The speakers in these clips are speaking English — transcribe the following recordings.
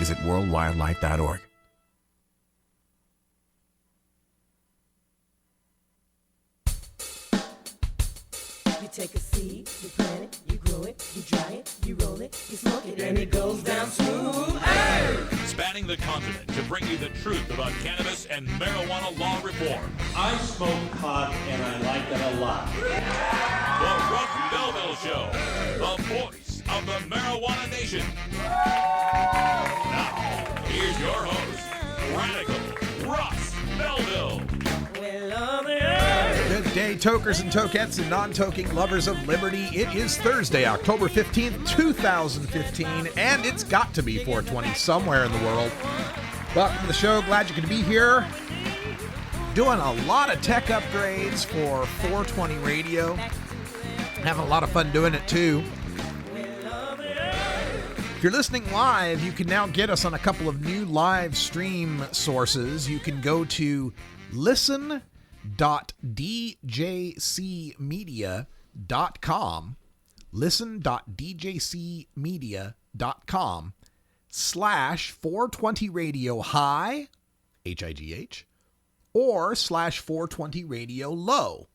Visit worldwildlife.org. You take a seed, you plant it, you grow it, you dry it, you roll it, you smoke it, and it goes down smooth. Hey! Spanning the continent to bring you the truth about cannabis and marijuana law reform. I smoke pot and I like it a lot. The Russ Belville Show, the voice of the marijuana nation. Now, here's your host, Radical Russ Belville. Good day, tokers and tokettes and non-toking lovers of liberty. It is Thursday, October 15th, 2015, and it's got to be 420 somewhere in the world. Welcome to the show. Glad you could be here. Doing a lot of tech upgrades for 420 radio. Having a lot of fun doing it, too. If you're listening live, you can now get us on a couple of new live stream sources. You can go to listen.djcmedia.com, listen.djcmedia.com/420radio high, H-I-G-H, or /420 radio low,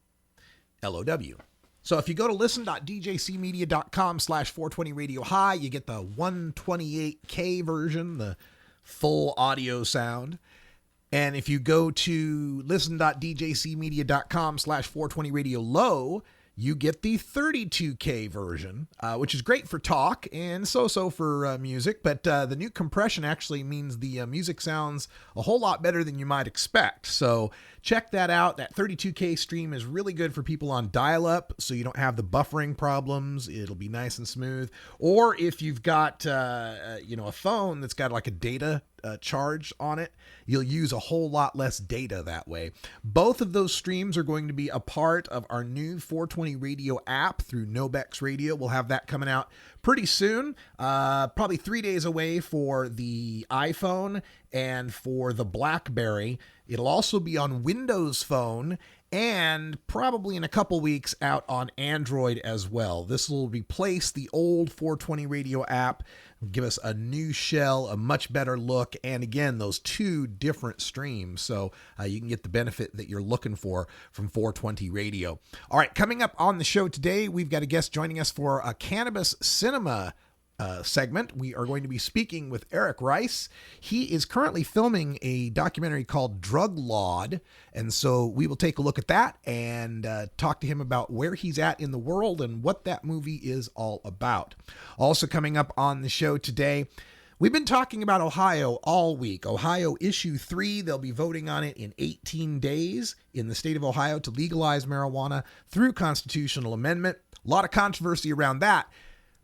L-O-W. So if you go to listen.djcmedia.com/420 radio high, you get the 128K version, the full audio sound. And if you go to listen.djcmedia.com/420 radio low, you get the 32K version, which is great for talk and so-so for music. But the new compression actually means the music sounds a whole lot better than you might expect. So check that out. That 32K stream is really good for people on dial-up, so you don't have the buffering problems. It'll be nice and smooth. Or if you've got a phone that's got like a data charge on it, you'll use a whole lot less data that way. Both of those streams are going to be a part of our new 420 radio app through Nobex Radio. We'll have that coming out pretty soon, probably 3 days away for the iPhone and for the BlackBerry. It'll also be on Windows Phone and probably in a couple weeks out on Android as well. This will replace the old 420 radio app, give us a new shell, a much better look, and again, those two different streams. So you can get the benefit that you're looking for from 420 radio. All right, coming up on the show today, we've got a guest joining us for a cannabis cinema segment. We are going to be speaking with Eric Rice. He is currently filming a documentary called Drug Lord, and so we will take a look at that and talk to him about where he's at in the world and what that movie is all about. Also coming up on the show today, we've been talking about Ohio all week. Ohio Issue 3, they'll be voting on it in 18 days in the state of Ohio to legalize marijuana through constitutional amendment. A lot of controversy around that.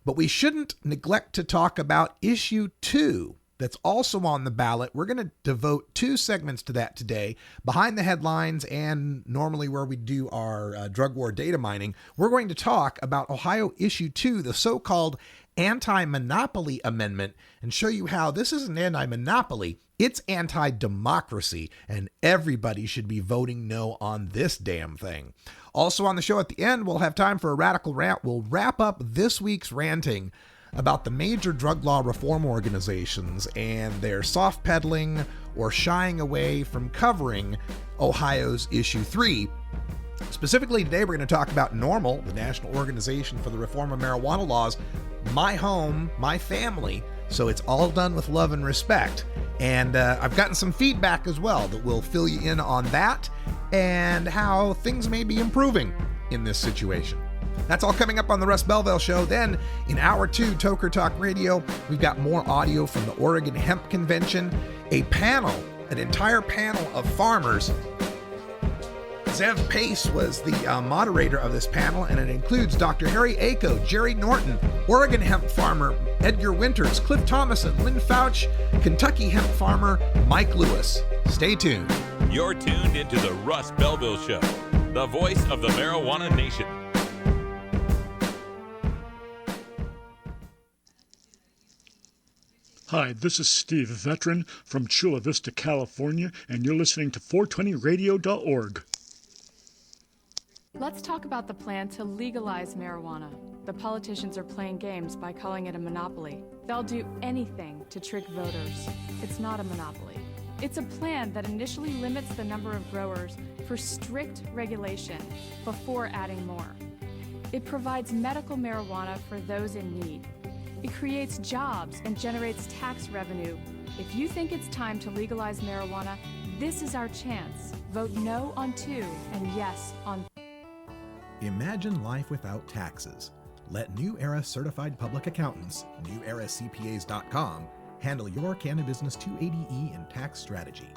But we shouldn't neglect to talk about Issue 2 that's also on the ballot. We're going to devote 2 segments to that today. Behind the headlines and normally where we do our drug war data mining, we're going to talk about Ohio Issue 2, the so-called anti-monopoly amendment, and show you how this isn't anti-monopoly, it's anti-democracy, and everybody should be voting no on this damn thing. Also on the show at the end, we'll have time for a radical rant. We'll wrap up this week's ranting about the major drug law reform organizations and their soft peddling or shying away from covering Ohio's Issue 3. Specifically today, we're going to talk about NORML, the National Organization for the Reform of Marijuana Laws, my home, my family. So it's all done with love and respect. And I've gotten some feedback as well that will fill you in on that and how things may be improving in this situation. That's all coming up on the Russ Belville Show. Then in Hour 2, Toker Talk Radio, we've got more audio from the Oregon Hemp Convention, a panel, an entire panel of farmers. Zev Pace was the moderator of this panel, and it includes Dr. Harry Ako, Jerry Norton, Oregon hemp farmer Edgar Winters, Cliff Thomason, Lynn Fouch, Kentucky hemp farmer Mike Lewis. Stay tuned. You're tuned into the Russ Belville Show, the voice of the marijuana nation. Hi, this is Steve, a veteran from Chula Vista, California, and you're listening to 420radio.org. Let's talk about the plan to legalize marijuana. The politicians are playing games by calling it a monopoly. They'll do anything to trick voters. It's not a monopoly. It's a plan that initially limits the number of growers for strict regulation before adding more. It provides medical marijuana for those in need. It creates jobs and generates tax revenue. If you think it's time to legalize marijuana, this is our chance. Vote no on 2 and yes on. Imagine life without taxes. Let New Era Certified Public Accountants, NewEraCPAs.com, handle your Cannabis 280E and tax strategy.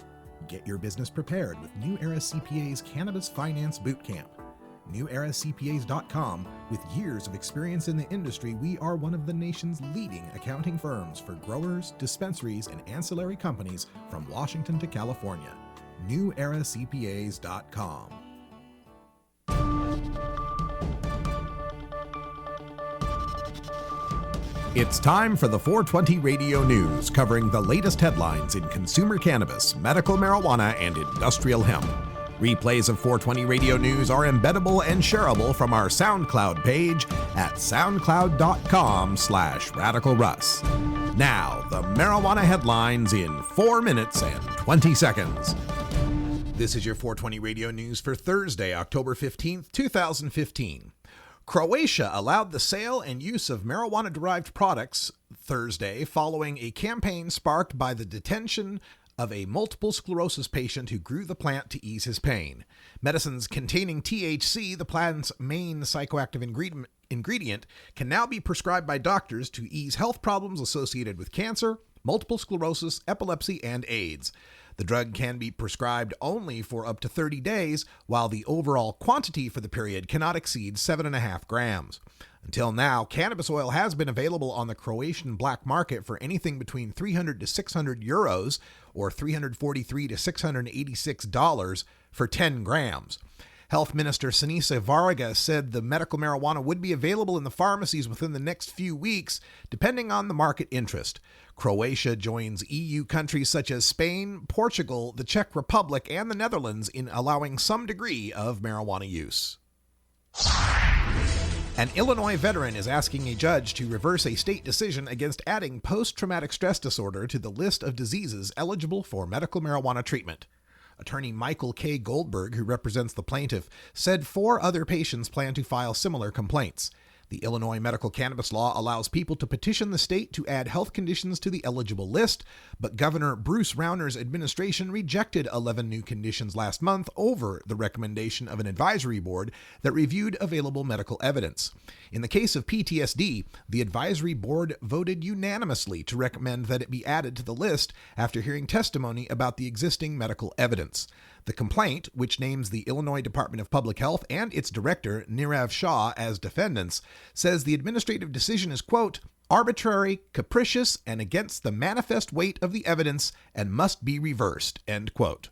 Get your business prepared with New Era CPA's Cannabis Finance Bootcamp. NewEraCPAs.com, with years of experience in the industry, we are one of the nation's leading accounting firms for growers, dispensaries, and ancillary companies from Washington to California. NewEraCPAs.com. It's time for the 420 Radio News, covering the latest headlines in consumer cannabis, medical marijuana, and industrial hemp. Replays of 420 Radio News are embeddable and shareable from our SoundCloud page at soundcloud.com/RadicalRuss. Now, the marijuana headlines in 4 minutes and 20 seconds. This is your 420 Radio News for Thursday, October 15th, 2015. Croatia allowed the sale and use of marijuana-derived products Thursday following a campaign sparked by the detention of a multiple sclerosis patient who grew the plant to ease his pain. Medicines containing THC, the plant's main psychoactive ingredient, can now be prescribed by doctors to ease health problems associated with cancer, multiple sclerosis, epilepsy, and AIDS. The drug can be prescribed only for up to 30 days, while the overall quantity for the period cannot exceed 7.5 grams. Until now, cannabis oil has been available on the Croatian black market for anything between 300 to 600 euros or $343 to $686 for 10 grams. Health Minister Sinisa Varga said the medical marijuana would be available in the pharmacies within the next few weeks, depending on the market interest. Croatia joins EU countries such as Spain, Portugal, the Czech Republic, and the Netherlands in allowing some degree of marijuana use. An Illinois veteran is asking a judge to reverse a state decision against adding post-traumatic stress disorder to the list of diseases eligible for medical marijuana treatment. Attorney Michael K. Goldberg, who represents the plaintiff, said 4 other patients plan to file similar complaints. The Illinois medical cannabis law allows people to petition the state to add health conditions to the eligible list, but Governor Bruce Rauner's administration rejected 11 new conditions last month over the recommendation of an advisory board that reviewed available medical evidence. In the case of PTSD, the advisory board voted unanimously to recommend that it be added to the list after hearing testimony about the existing medical evidence. The complaint, which names the Illinois Department of Public Health and its director, Nirav Shah, as defendants, says the administrative decision is, quote, arbitrary, capricious, and against the manifest weight of the evidence and must be reversed, end quote.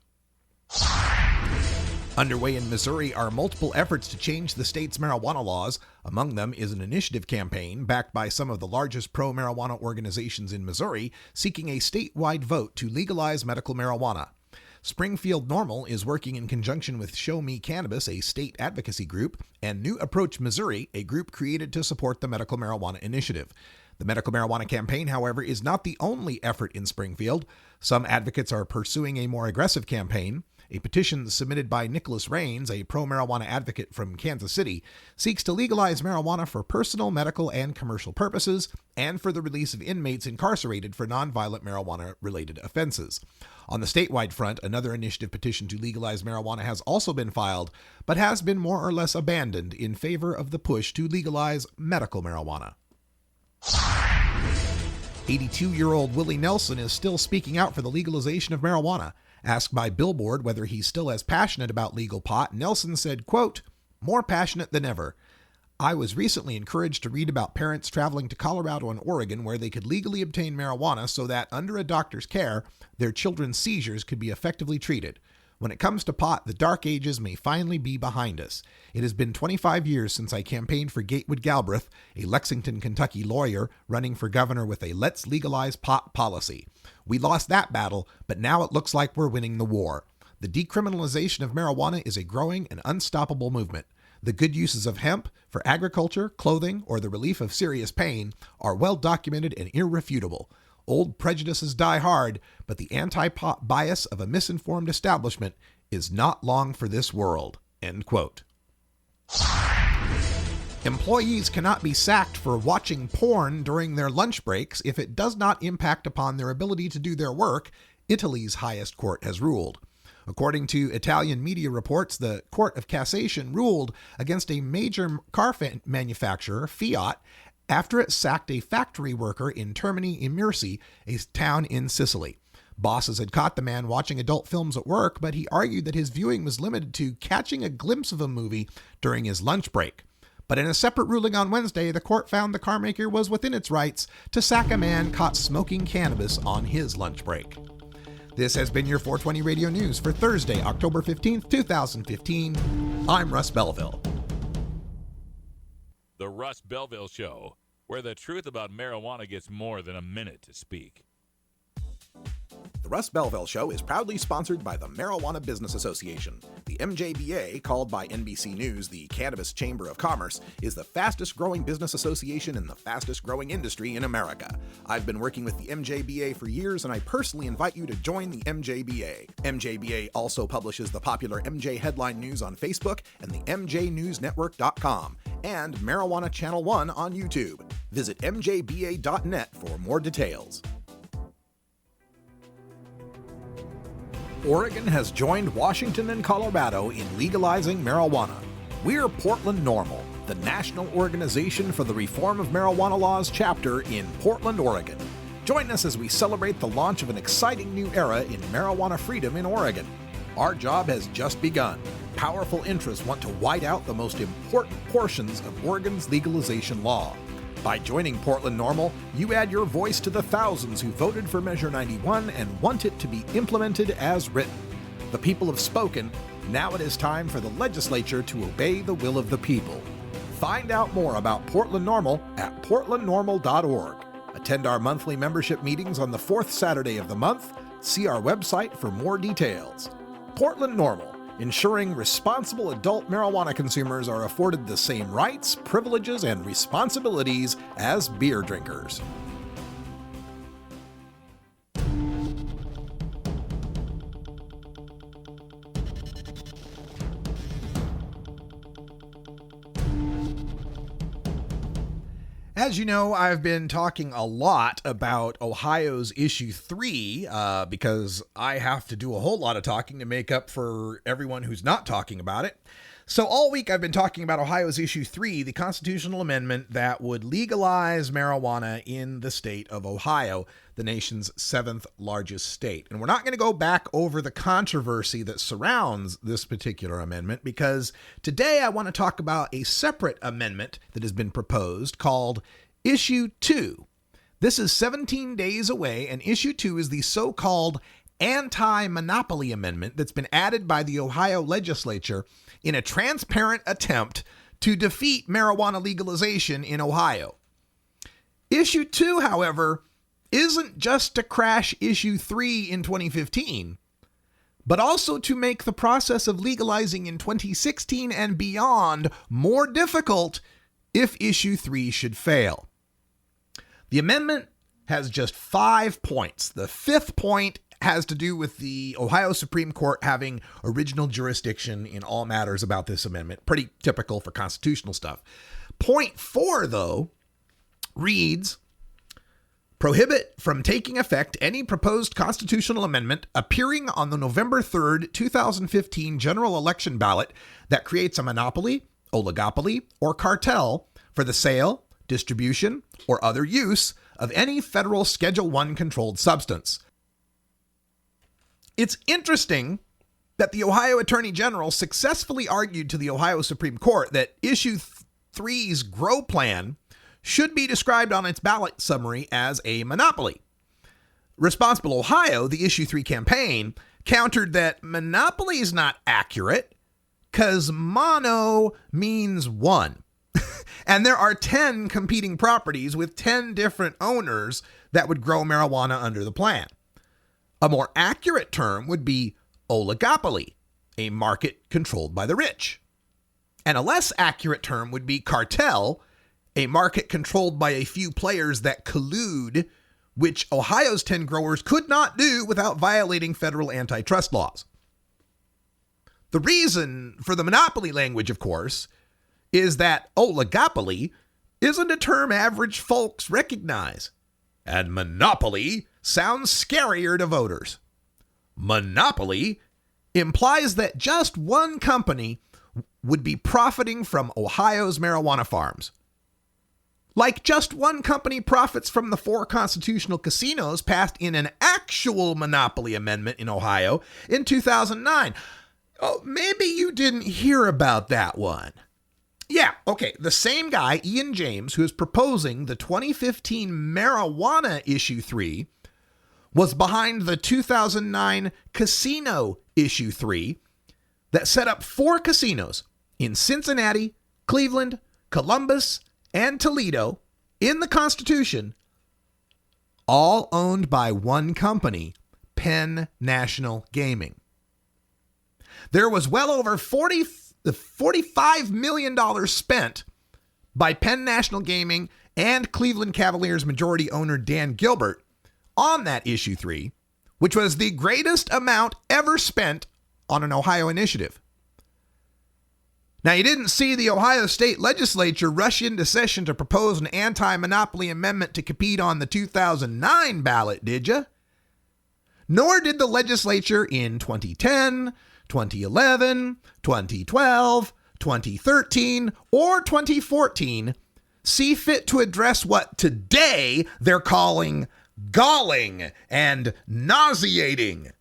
Underway in Missouri are multiple efforts to change the state's marijuana laws. Among them is an initiative campaign backed by some of the largest pro-marijuana organizations in Missouri seeking a statewide vote to legalize medical marijuana. Springfield NORML is working in conjunction with Show Me Cannabis, a state advocacy group, and New Approach Missouri, a group created to support the medical marijuana initiative. The medical marijuana campaign, however, is not the only effort in Springfield. Some advocates are pursuing a more aggressive campaign. A petition submitted by Nicholas Rains, a pro-marijuana advocate from Kansas City, seeks to legalize marijuana for personal, medical, and commercial purposes and for the release of inmates incarcerated for nonviolent marijuana-related offenses. On the statewide front, another initiative petition to legalize marijuana has also been filed, but has been more or less abandoned in favor of the push to legalize medical marijuana. 82-year-old Willie Nelson is still speaking out for the legalization of marijuana. Asked by Billboard whether he's still as passionate about legal pot, Nelson said, quote, more passionate than ever. I was recently encouraged to read about parents traveling to Colorado and Oregon where they could legally obtain marijuana so that, under a doctor's care, their children's seizures could be effectively treated. When it comes to pot, the dark ages may finally be behind us. It has been 25 years since I campaigned for Gatewood Galbraith, a Lexington, Kentucky lawyer running for governor with a let's legalize pot policy. We lost that battle, but now it looks like we're winning the war. The decriminalization of marijuana is a growing and unstoppable movement. The good uses of hemp for agriculture, clothing, or the relief of serious pain are well documented and irrefutable. Old prejudices die hard, but the anti-pot bias of a misinformed establishment is not long for this world." End quote. Employees cannot be sacked for watching porn during their lunch breaks if it does not impact upon their ability to do their work, Italy's highest court has ruled. According to Italian media reports, the Court of Cassation ruled against a major car manufacturer, Fiat, after it sacked a factory worker in Termini Imersi, a town in Sicily. Bosses had caught the man watching adult films at work, but he argued that his viewing was limited to catching a glimpse of a movie during his lunch break. But in a separate ruling on Wednesday, the court found the carmaker was within its rights to sack a man caught smoking cannabis on his lunch break. This has been your 420 Radio News for Thursday, October 15th, 2015. I'm Russ Belville. The Russ Belville Show, where the truth about marijuana gets more than a minute to speak. The Russ Belville Show is proudly sponsored by the Marijuana Business Association. The MJBA, called by NBC News the Cannabis Chamber of Commerce, is the fastest growing business association in the fastest growing industry in America. I've been working with the MJBA for years, and I personally invite you to join the MJBA. MJBA also publishes the popular MJ Headline News on Facebook and the MJNewsNetwork.com and Marijuana Channel 1 on YouTube. Visit mjba.net for more details. Oregon has joined Washington and Colorado in legalizing marijuana. We're Portland NORML, the national organization for the reform of marijuana laws chapter in Portland, Oregon. Join us as we celebrate the launch of an exciting new era in marijuana freedom in Oregon. Our job has just begun. Powerful interests want to white out the most important portions of Oregon's legalization law. By joining Portland NORML, you add your voice to the thousands who voted for Measure 91 and want it to be implemented as written. The people have spoken. Now it is time for the legislature to obey the will of the people. Find out more about Portland NORML at portlandnormal.org. Attend our monthly membership meetings on the fourth Saturday of the month. See our website for more details. Portland NORML, ensuring responsible adult marijuana consumers are afforded the same rights, privileges, and responsibilities as beer drinkers. As you know, I've been talking a lot about Ohio's Issue 3 because I have to do a whole lot of talking to make up for everyone who's not talking about it. So all week I've been talking about Ohio's Issue 3, the constitutional amendment that would legalize marijuana in the state of Ohio, the nation's 7th largest state. And we're not going to go back over the controversy that surrounds this particular amendment because today I want to talk about a separate amendment that has been proposed called Issue 2. This is 17 days away, and Issue 2 is the so-called anti-monopoly amendment that's been added by the Ohio legislature in a transparent attempt to defeat marijuana legalization in Ohio. Issue 2, however, isn't just to crash Issue 3 in 2015, but also to make the process of legalizing in 2016 and beyond more difficult if Issue 3 should fail. The amendment has just 5 points. The 5th point has to do with the Ohio Supreme Court having original jurisdiction in all matters about this amendment. Pretty typical for constitutional stuff. Point 4, though, reads, prohibit from taking effect any proposed constitutional amendment appearing on the November 3rd, 2015 general election ballot that creates a monopoly, oligopoly, or cartel for the sale, distribution, or other use of any federal Schedule I controlled substance. It's interesting that the Ohio Attorney General successfully argued to the Ohio Supreme Court that Issue 3's GROW plan should be described on its ballot summary as a monopoly. Responsible Ohio, the Issue 3 campaign, countered that monopoly is not accurate because mono means one. And there are 10 competing properties with 10 different owners that would grow marijuana under the plan. A more accurate term would be oligopoly, a market controlled by the rich. And a less accurate term would be cartel, a market controlled by a few players that collude, which Ohio's 10 growers could not do without violating federal antitrust laws. The reason for the monopoly language, of course, is that oligopoly isn't a term average folks recognize, and monopoly sounds scarier to voters. Monopoly implies that just one company would be profiting from Ohio's marijuana farms. Like just one company profits from the 4 constitutional casinos passed in an actual monopoly amendment in Ohio in 2009. Oh, maybe you didn't hear about that one. Yeah, okay, the same guy, Ian James, who is proposing the 2015 marijuana issue 3, was behind the 2009 casino issue 3 that set up 4 casinos in Cincinnati, Cleveland, Columbus, and Toledo in the Constitution, all owned by one company, Penn National Gaming. There was well over $45 million spent by Penn National Gaming and Cleveland Cavaliers majority owner Dan Gilbert on that issue 3, which was the greatest amount ever spent on an Ohio initiative. Now, you didn't see the Ohio State Legislature rush into session to propose an anti-monopoly amendment to compete on the 2009 ballot, did you? Nor did the legislature in 2010, 2011, 2012, 2013, or 2014 see fit to address what today they're calling galling and nauseating.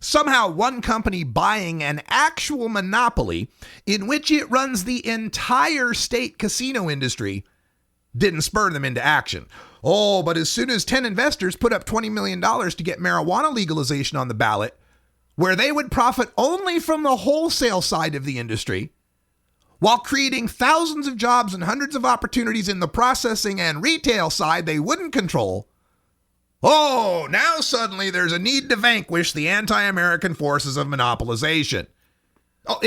Somehow one company buying an actual monopoly in which it runs the entire state casino industry didn't spur them into action. Oh, but as soon as 10 investors put up $20 million to get marijuana legalization on the ballot, where they would profit only from the wholesale side of the industry, while creating thousands of jobs and hundreds of opportunities in the processing and retail side they wouldn't control, oh, now suddenly there's a need to vanquish the anti-American forces of monopolization. Oh,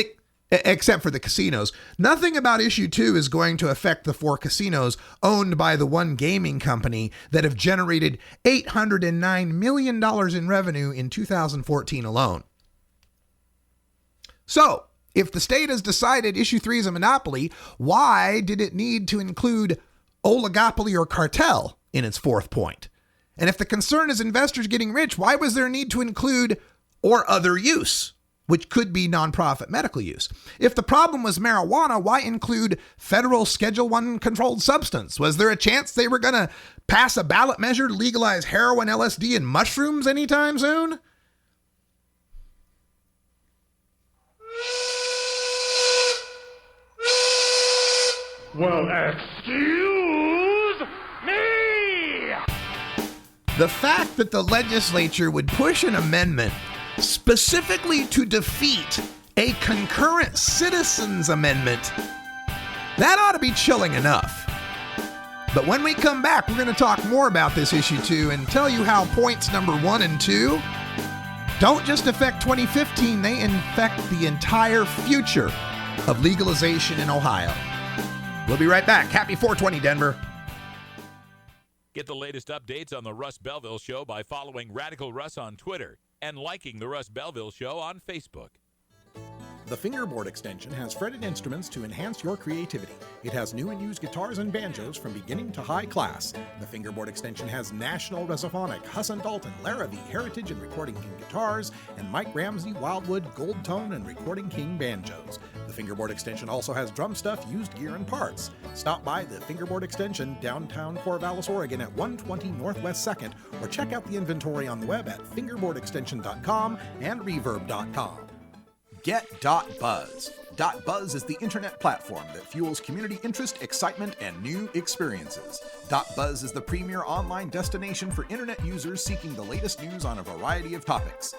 except for the casinos. Nothing about issue 2 is going to affect the 4 casinos owned by the one gaming company that have generated $809 million in revenue in 2014 alone. So, if the state has decided issue 3 is a monopoly, why did it need to include oligopoly or cartel in its 4th point? And if the concern is investors getting rich, why was there a need to include or other use, which could be nonprofit medical use? If the problem was marijuana, why include federal Schedule I controlled substance? Was there a chance they were going to pass a ballot measure to legalize heroin, LSD, and mushrooms anytime soon? Well, excuse me! The fact that the legislature would push an amendment specifically to defeat a concurrent citizens amendment, that ought to be chilling enough. But when we come back, we're going to talk more about this issue 2 and tell you how points number 1 and 2 don't just affect 2015, they affect the entire future of legalization in Ohio. We'll be right back. Happy 420, Denver. Get the latest updates on the Russ Belville Show by following Radical Russ on Twitter and liking the Russ Belville Show on Facebook. The Fingerboard extension has fretted instruments to enhance your creativity. It has new and used guitars and banjos from beginning to high class. The Fingerboard extension has National Resophonic, Husson Dalton, Larrabee, Heritage and Recording King guitars, and Mike Ramsey, Wildwood, Gold Tone, and Recording King banjos. The Fingerboard extension also has drum stuff, used gear, and parts. Stop by the Fingerboard extension, downtown Corvallis, Oregon at 120 Northwest 2nd, or check out the inventory on the web at fingerboardextension.com and reverb.com. Get.Buzz. .Buzz is the internet platform that fuels community interest, excitement, and new experiences. .Buzz is the premier online destination for internet users seeking the latest news on a variety of topics.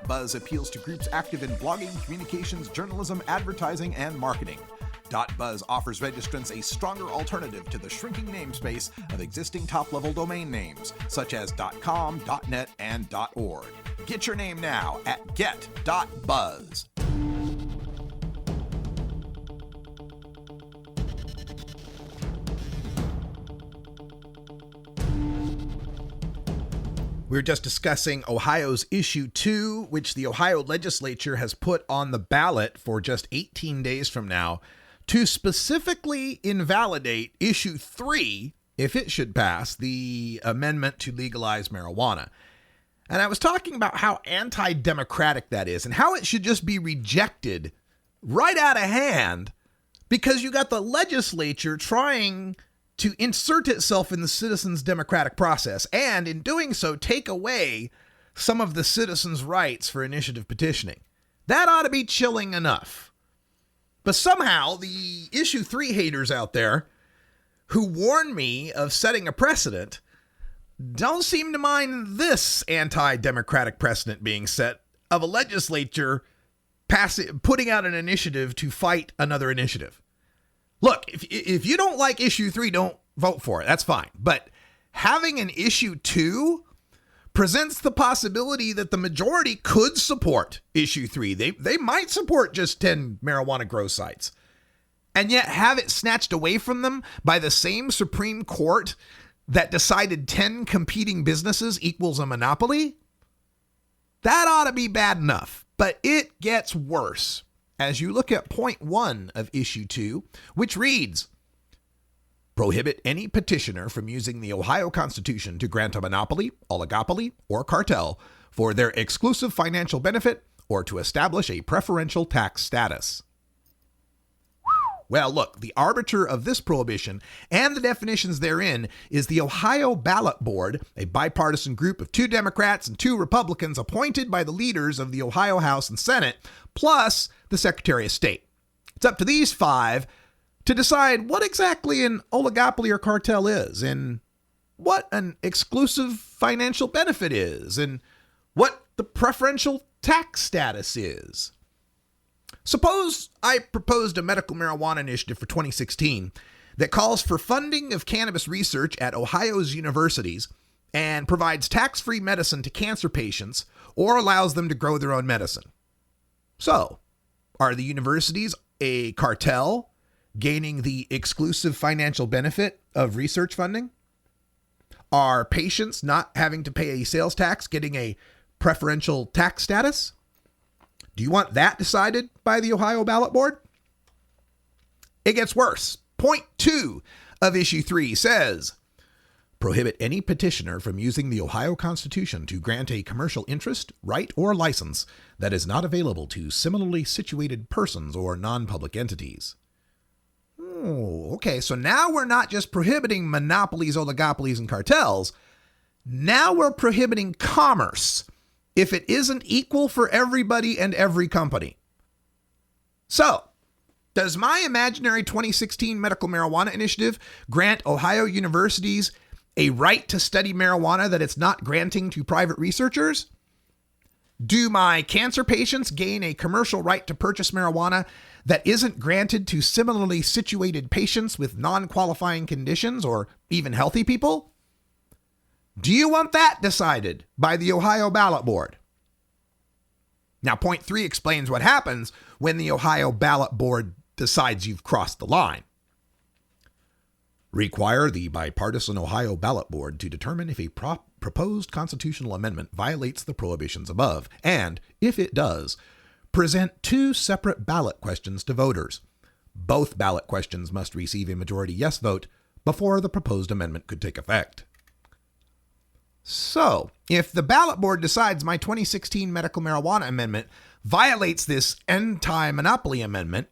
.Buzz appeals to groups active in blogging, communications, journalism, advertising, and marketing. .Buzz offers registrants a stronger alternative to the shrinking namespace of existing top-level domain names, such as .com, .net, and .org. Get your name now at get.buzz. We were just discussing Ohio's Issue 2, which the Ohio legislature has put on the ballot for just 18 days from now to specifically invalidate Issue 3, if it should pass, the amendment to legalize marijuana. And I was talking about how anti-democratic that is and how it should just be rejected right out of hand because you got the legislature trying to insert itself in the citizens' democratic process, and in doing so, take away some of the citizens' rights for initiative petitioning. That ought to be chilling enough. But somehow, the Issue 3 haters out there who warn me of setting a precedent don't seem to mind this anti-democratic precedent being set of a legislature putting out an initiative to fight another initiative. Look, if you don't like Issue 3, don't vote for it. That's fine. But having an Issue 2 presents the possibility that the majority could support Issue 3. They might support just 10 marijuana grow sites, and yet have it snatched away from them by the same Supreme Court that decided 10 competing businesses equals a monopoly. That ought to be bad enough, but it gets worse. As you look at point 1 of Issue 2, which reads, prohibit any petitioner from using the Ohio Constitution to grant a monopoly, oligopoly, or cartel for their exclusive financial benefit or to establish a preferential tax status. Well, look, the arbiter of this prohibition and the definitions therein is the Ohio Ballot Board, a bipartisan group of 2 Democrats and 2 Republicans appointed by the leaders of the Ohio House and Senate, plus the Secretary of State. It's up to these 5 to decide what exactly an oligopoly or cartel is, and what an exclusive financial benefit is, and what the preferential tax status is. Suppose I proposed a medical marijuana initiative for 2016 that calls for funding of cannabis research at Ohio's universities and provides tax-free medicine to cancer patients or allows them to grow their own medicine. So, are the universities a cartel gaining the exclusive financial benefit of research funding? Are patients not having to pay a sales tax getting a preferential tax status? Do you want that decided by the Ohio Ballot Board? It gets worse. Point 2 of Issue 3 says, prohibit any petitioner from using the Ohio Constitution to grant a commercial interest, right, or license that is not available to similarly situated persons or non-public entities. Oh, okay, so now we're not just prohibiting monopolies, oligopolies, and cartels. Now we're prohibiting commerce if it isn't equal for everybody and every company. So, does my imaginary 2016 medical marijuana initiative grant Ohio universities a right to study marijuana that it's not granting to private researchers? Do my cancer patients gain a commercial right to purchase marijuana that isn't granted to similarly situated patients with non-qualifying conditions or even healthy people? Do you want that decided by the Ohio Ballot Board? Now, point 3 explains what happens when the Ohio Ballot Board decides you've crossed the line. Require the bipartisan Ohio Ballot Board to determine if a proposed constitutional amendment violates the prohibitions above, and, if it does, present 2 separate ballot questions to voters. Both ballot questions must receive a majority yes vote before the proposed amendment could take effect. So, if the ballot board decides my 2016 medical marijuana amendment violates this anti-monopoly amendment,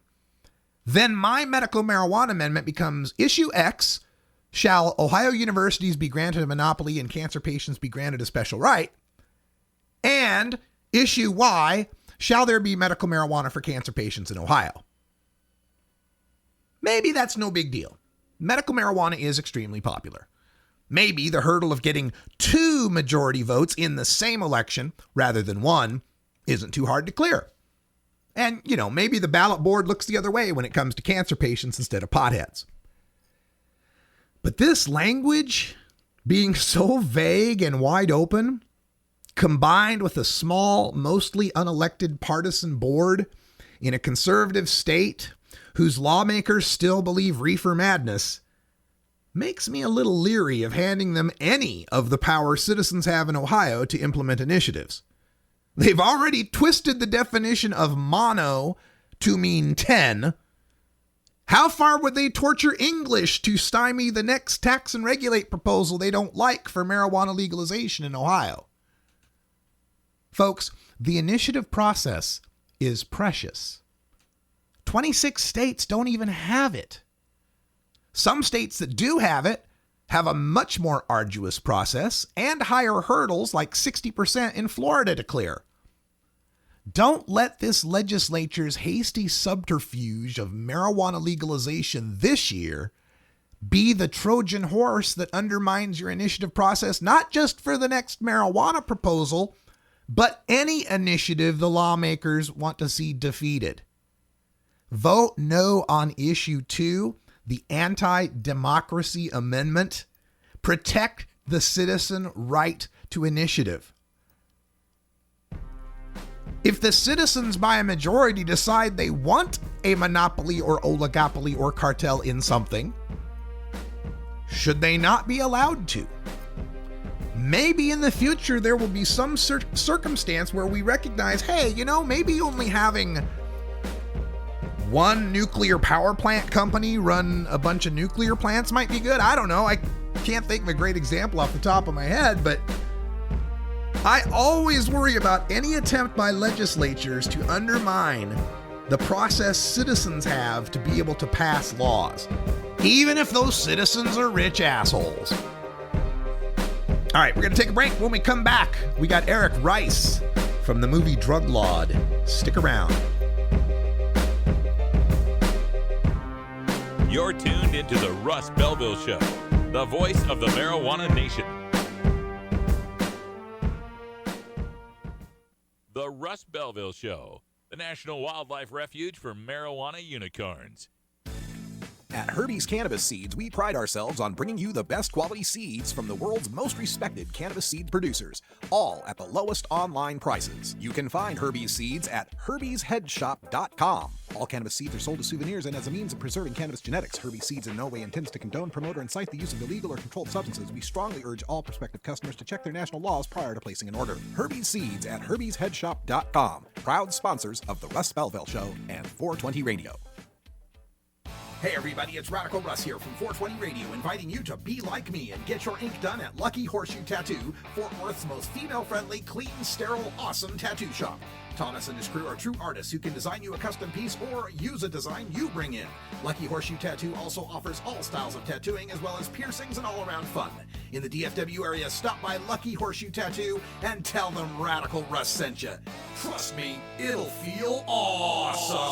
then my medical marijuana amendment becomes Issue X, shall Ohio universities be granted a monopoly and cancer patients be granted a special right, and Issue Y, shall there be medical marijuana for cancer patients in Ohio? Maybe that's no big deal. Medical marijuana is extremely popular. Maybe the hurdle of getting 2 majority votes in the same election rather than 1 isn't too hard to clear. And, maybe the ballot board looks the other way when it comes to cancer patients instead of potheads. But this language being so vague and wide open, combined with a small, mostly unelected partisan board in a conservative state whose lawmakers still believe reefer madness, makes me a little leery of handing them any of the power citizens have in Ohio to implement initiatives. They've already twisted the definition of mono to mean 10. How far would they torture English to stymie the next tax and regulate proposal they don't like for marijuana legalization in Ohio? Folks, the initiative process is precious. 26 states don't even have it. Some states that do have it have a much more arduous process and higher hurdles, like 60% in Florida to clear. Don't let this legislature's hasty subterfuge of marijuana legalization this year be the Trojan horse that undermines your initiative process, not just for the next marijuana proposal, but any initiative the lawmakers want to see defeated. Vote no on issue 2, the anti-democracy amendment. Protect the citizen right to initiative. If the citizens by a majority decide they want a monopoly or oligopoly or cartel in something, should they not be allowed to? Maybe in the future there will be some circumstance where we recognize, hey, maybe only having one nuclear power plant company run a bunch of nuclear plants might be good. I don't know. I can't think of a great example off the top of my head, but I always worry about any attempt by legislatures to undermine the process citizens have to be able to pass laws, even if those citizens are rich assholes. All right, we're going to take a break. When we come back, we got Eric Rice from the movie Drug Lord. Stick around. You're tuned into the Russ Belville Show, the voice of the marijuana nation. The Russ Belville Show, the National Wildlife Refuge for marijuana unicorns. At Herbie's Cannabis Seeds, we pride ourselves on bringing you the best quality seeds from the world's most respected cannabis seed producers, all at the lowest online prices. You can find Herbie's seeds at herbiesheadshop.com. All cannabis seeds are sold as souvenirs and as a means of preserving cannabis genetics. Herbie's Seeds in no way intends to condone, promote, or incite the use of illegal or controlled substances. We strongly urge all prospective customers to check their national laws prior to placing an order. Herbie's Seeds at herbiesheadshop.com. Proud sponsors of the Russ Belville Show and 420 Radio. Hey everybody, it's Radical Russ here from 420 Radio, inviting you to be like me and get your ink done at Lucky Horseshoe Tattoo, Fort Worth's most female-friendly, clean, sterile, awesome tattoo shop. Thomas and his crew are true artists who can design you a custom piece or use a design you bring in. Lucky Horseshoe Tattoo also offers all styles of tattooing as well as piercings and all-around fun. In the DFW area, stop by Lucky Horseshoe Tattoo and tell them Radical Russ sent you. Trust me, it'll feel awesome.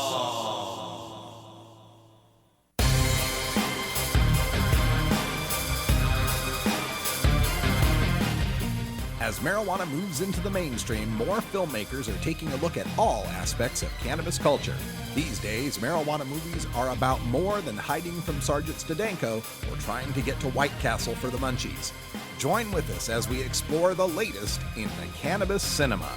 As marijuana moves into the mainstream, more filmmakers are taking a look at all aspects of cannabis culture. These days, marijuana movies are about more than hiding from Sergeant Stadenko or trying to get to White Castle for the munchies. Join with us as we explore the latest in the cannabis cinema.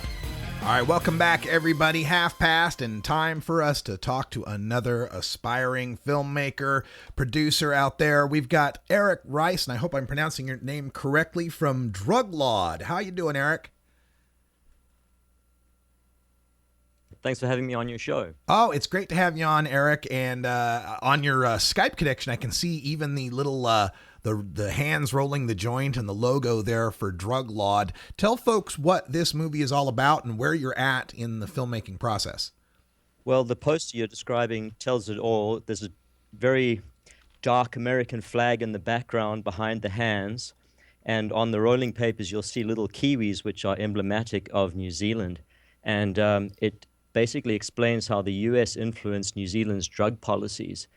All right, welcome back, everybody. Half past and time for us to talk to another aspiring filmmaker, producer out there. We've got Eric Rice, and I hope I'm pronouncing your name correctly, from Drug Lord. How you doing, Eric? Thanks for having me on your show. Oh, it's great to have you on, Eric. And on your Skype connection, I can see even the little the hands rolling the joint and the logo there for Drug Lord. Tell folks what this movie is all about and where you're at in the filmmaking process. Well, the poster you're describing tells it all. There's a very dark American flag in the background behind the hands. And on the rolling papers, you'll see little kiwis, which are emblematic of New Zealand. And it basically explains how the U.S. influenced New Zealand's drug policies.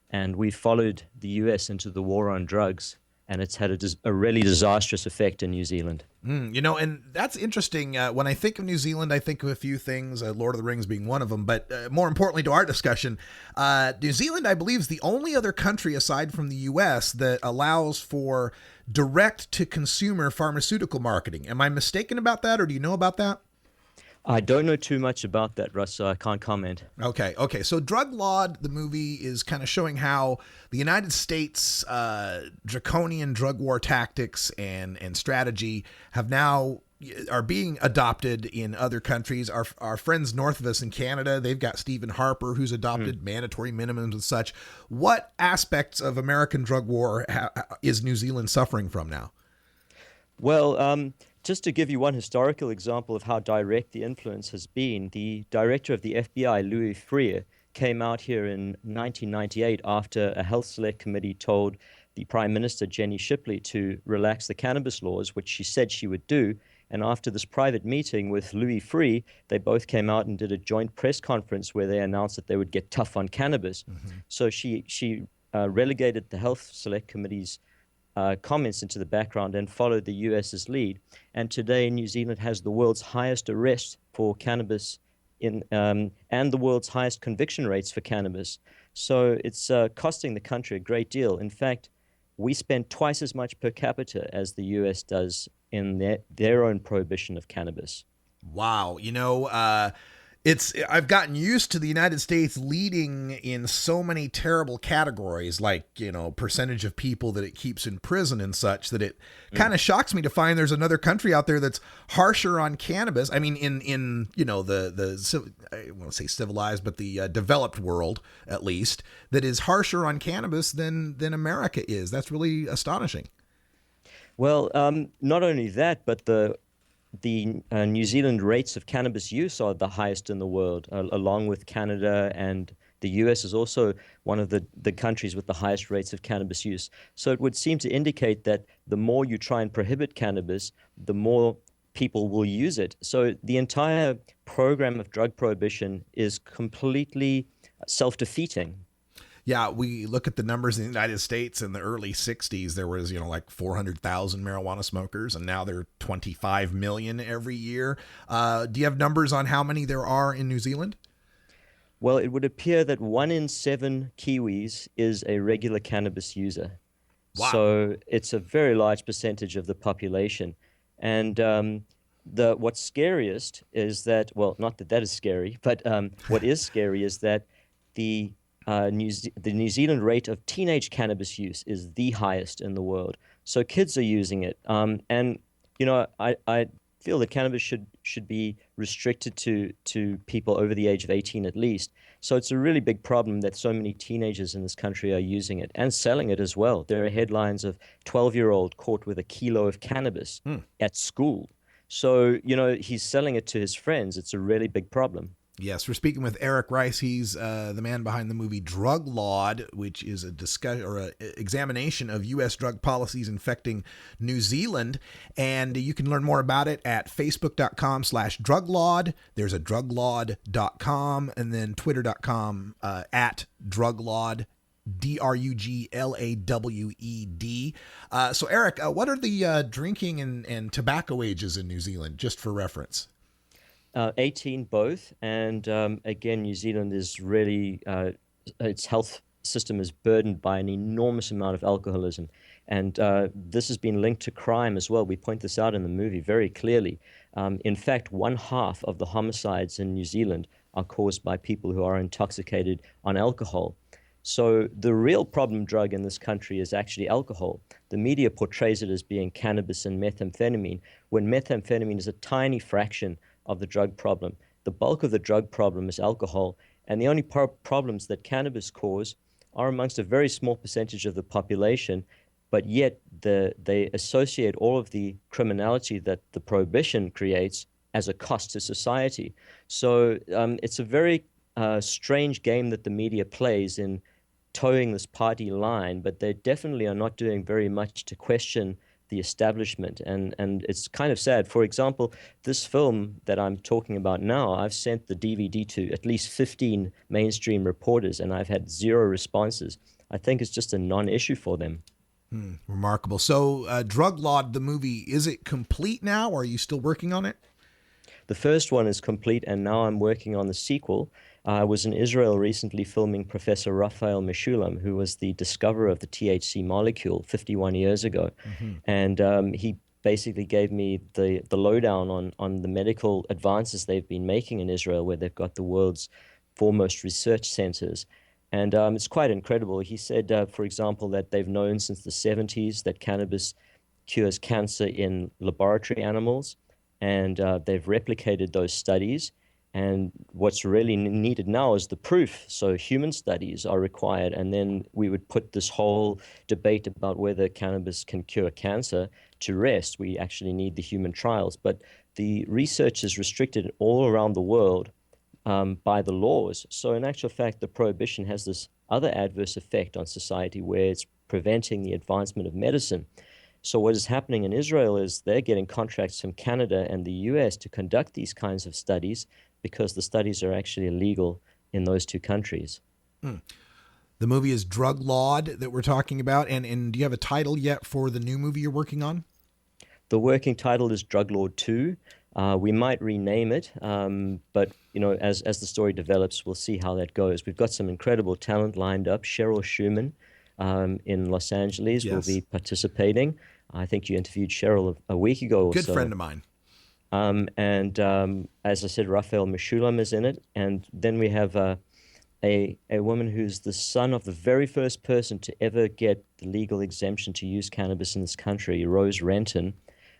And we followed the U.S. into the war on drugs, and it's had a really disastrous effect in New Zealand. And that's interesting. When I think of New Zealand, I think of a few things, Lord of the Rings being one of them. But more importantly to our discussion, New Zealand, I believe, is the only other country aside from the U.S. that allows for direct-to-consumer pharmaceutical marketing. Am I mistaken about that, or do you know about that? I don't know too much about that, Russ, so I can't comment. Okay. So Drug Lord, the movie, is kind of showing how the United States draconian drug war tactics and strategy are being adopted in other countries. Our friends north of us in Canada, they've got Stephen Harper, who's adopted mandatory minimums and such. What aspects of American drug war is New Zealand suffering from now? Well, just to give you one historical example of how direct the influence has been, the director of the FBI, Louis Freire, came out here in 1998 after a health select committee told the Prime Minister, Jenny Shipley, to relax the cannabis laws, which she said she would do. And after this private meeting with Louis Freire, they both came out and did a joint press conference where they announced that they would get tough on cannabis. So she relegated the health select committee's comments into the background and followed the US's lead. And today, New Zealand has the world's highest arrest for cannabis and the world's highest conviction rates for cannabis. So it's costing the country a great deal. In fact, we spend twice as much per capita as the US does in their own prohibition of cannabis. Wow. I've gotten used to the United States leading in so many terrible categories, like, percentage of people that it keeps in prison and such, that it kind of shocks me to find there's another country out there that's harsher on cannabis. I mean, in the I won't say civilized, but the developed world, at least, that is harsher on cannabis than America is. That's really astonishing. Well, not only that, but the New Zealand rates of cannabis use are the highest in the world, along with Canada, and the US is also one of the countries with the highest rates of cannabis use. So it would seem to indicate that the more you try and prohibit cannabis, the more people will use it. So the entire program of drug prohibition is completely self-defeating. Yeah, we look at the numbers in the United States in the early 60s, there was, like 400,000 marijuana smokers, and now there are 25 million every year. Do you have numbers on how many there are in New Zealand? Well, it would appear that 1 in 7 Kiwis is a regular cannabis user. Wow. So it's a very large percentage of the population. And what's scariest is that, well, not that is scary, but what is scary is that the New Zealand rate of teenage cannabis use is the highest in the world. So kids are using it. And, I feel that cannabis should be restricted to people over the age of 18 at least. So it's a really big problem that so many teenagers in this country are using it and selling it as well. There are headlines of 12-year-old caught with a kilo of cannabis at school. So, he's selling it to his friends. It's a really big problem. Yes, we're speaking with Eric Rice. He's the man behind the movie Drug Lord, which is a discussion or an examination of U.S. drug policies infecting New Zealand. And you can learn more about it at facebook.com/druglord. There's a druglord.com, and then twitter.com at druglord. DRUGLAWED. So Eric, what are the drinking and tobacco ages in New Zealand, just for reference? 18 both, and again, New Zealand is really, its health system is burdened by an enormous amount of alcoholism, and this has been linked to crime as well. We point this out in the movie very clearly. In fact, 1/2 of the homicides in New Zealand are caused by people who are intoxicated on alcohol. So the real problem drug in this country is actually alcohol. The media portrays it as being cannabis and methamphetamine, when methamphetamine is a tiny fraction of the drug problem. The bulk of the drug problem is alcohol, and the only problems that cannabis cause are amongst a very small percentage of the population, but yet they associate all of the criminality that the prohibition creates as a cost to society. So it's a very strange game that the media plays in towing this party line, but they definitely are not doing very much to question the establishment, and it's kind of sad. For example, this film that I'm talking about now, I've sent the DVD to at least 15 mainstream reporters, and I've had 0 responses. I think it's just a non-issue for them. Remarkable. So Drug Lord, the movie, is it complete now, or are you still working on it? The first one is complete, and now I'm working on the sequel. I was in Israel recently filming Professor Raphael Meshulam, who was the discoverer of the THC molecule 51 years ago. And he basically gave me the lowdown on the medical advances they've been making in Israel, where they've got the world's foremost research centers. And it's quite incredible. He said, for example, that they've known since the 70s that cannabis cures cancer in laboratory animals, and they've replicated those studies. And what's really needed now is the proof. So human studies are required, and then we would put this whole debate about whether cannabis can cure cancer to rest. We actually need the human trials. But the research is restricted all around the world by the laws. So in actual fact, the prohibition has this other adverse effect on society where it's preventing the advancement of medicine. So what is happening in Israel is they're getting contracts from Canada and the US to conduct these kinds of studies, because the studies are actually illegal in those two countries. The movie is Drug Lord that we're talking about. And do you have a title yet for the new movie you're working on? The working title is Drug Lord 2. We might rename it, but as the story develops, we'll see how that goes. We've got some incredible talent lined up. Cheryl Schumann in Los Angeles will be participating. I think you interviewed Cheryl a week ago or so. Good friend of mine. As I said, Raphael Meshulam is in it. And then we have a woman who's the son of the very first person to ever get the legal exemption to use cannabis in this country. Rose Renton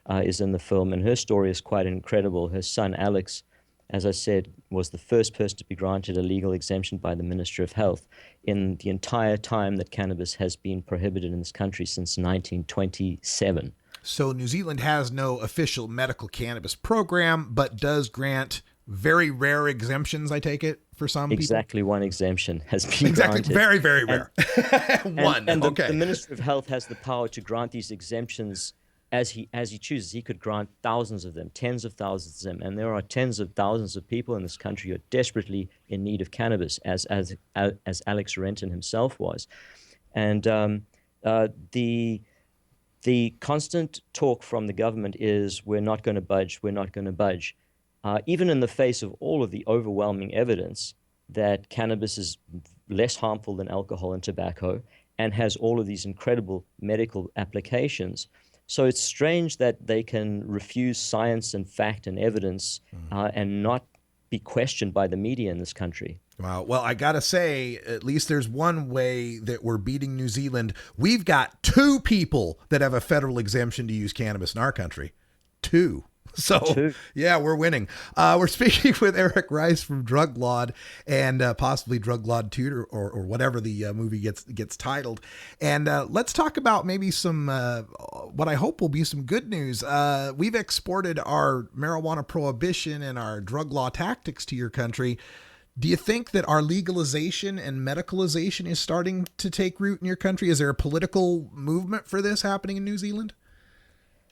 is in the film, and her story is quite incredible. Her son, Alex, as I said, was the first person to be granted a legal exemption by the Ministry of Health in the entire time that cannabis has been prohibited in this country since 1927. So New Zealand has no official medical cannabis program, but does grant very rare exemptions, I take it, for some people? Exactly one exemption has been granted. Very, very rare. One, and okay. The Ministry of Health has the power to grant these exemptions as he chooses. He could grant thousands of them, tens of thousands of them, and there are tens of thousands of people in this country who are desperately in need of cannabis, as Alex Renton himself was. And the constant talk from the government is, we're not going to budge, we're not going to budge. Even in the face of all of the overwhelming evidence that cannabis is less harmful than alcohol and tobacco and has all of these incredible medical applications. So it's strange that they can refuse science and fact and evidence and not be questioned by the media in this country. Wow. Well, I got to say, at least there's one way that we're beating New Zealand. We've got 2 people that have a federal exemption to use cannabis in our country. 2. So, yeah, we're winning. We're speaking with Eric Rice from Drug Lord and possibly Drug Lord 2 or whatever the movie gets titled. And let's talk about maybe some, what I hope will be some good news. We've exported our marijuana prohibition and our drug law tactics to your country. Do you think that our legalization and medicalization is starting to take root in your country? Is there a political movement for this happening in New Zealand?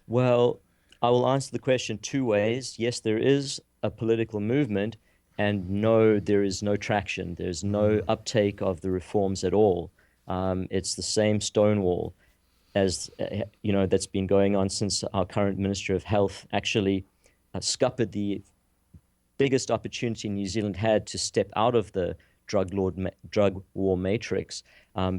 Well, I will answer the question 2 ways. Yes, there is a political movement, and no, there is no traction. There's no uptake of the reforms at all. It's the same Stonewall as that's been going on since our current Minister of Health actually scuppered the biggest opportunity New Zealand had to step out of the drug war matrix.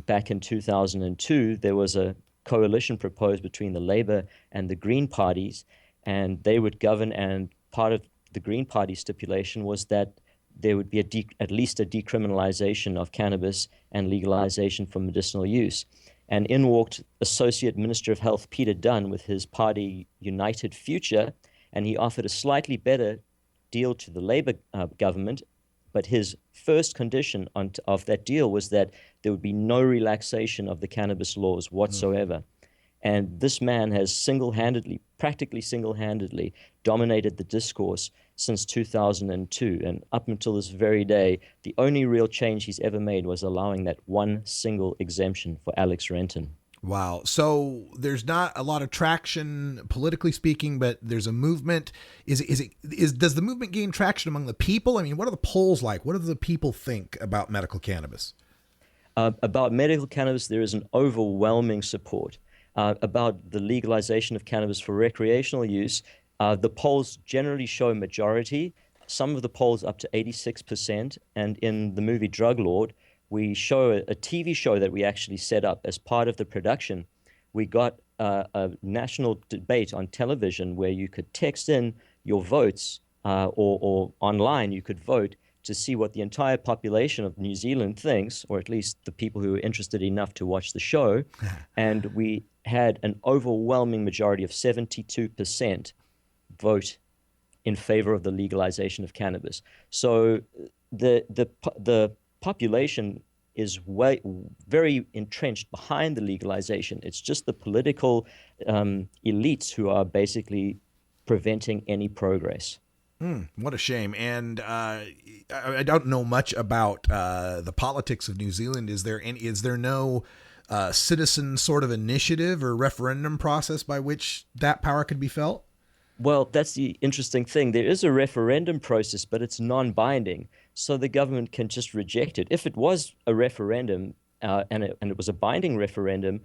Back in 2002, there was a coalition proposed between the Labour and the Green parties, and they would govern, and part of the Green Party stipulation was that there would be at least a decriminalization of cannabis and legalization for medicinal use. And in walked Associate Minister of Health Peter Dunn with his party United Future, and he offered a slightly better deal to the Labour government, but his first condition of that deal was that there would be no relaxation of the cannabis laws whatsoever. And this man has practically single-handedly dominated the discourse since 2002. And up until this very day, the only real change he's ever made was allowing that one single exemption for Alex Renton. Wow. So there's not a lot of traction politically speaking, but there's a movement. Does the movement gain traction among the people? I mean, what are the polls like? What do the people think about medical cannabis? About medical cannabis, there is an overwhelming support. About the legalization of cannabis for recreational use, the polls generally show majority. Some of the polls up to 86%. And in the movie Drug Lord, we show a TV show that we actually set up as part of the production. We got a national debate on television where you could text in your votes, or online you could vote to see what the entire population of New Zealand thinks, or at least the people who are interested enough to watch the show. And we had an overwhelming majority of 72% vote in favor of the legalization of cannabis. So the population is very entrenched behind the legalization. It's just the political elites who are basically preventing any progress. What a shame. And I don't know much about the politics of New Zealand. Is there no citizen sort of initiative or referendum process by which that power could be felt? Well, that's the interesting thing. There is a referendum process, but it's non-binding, so the government can just reject it. If it was a referendum and it was a binding referendum,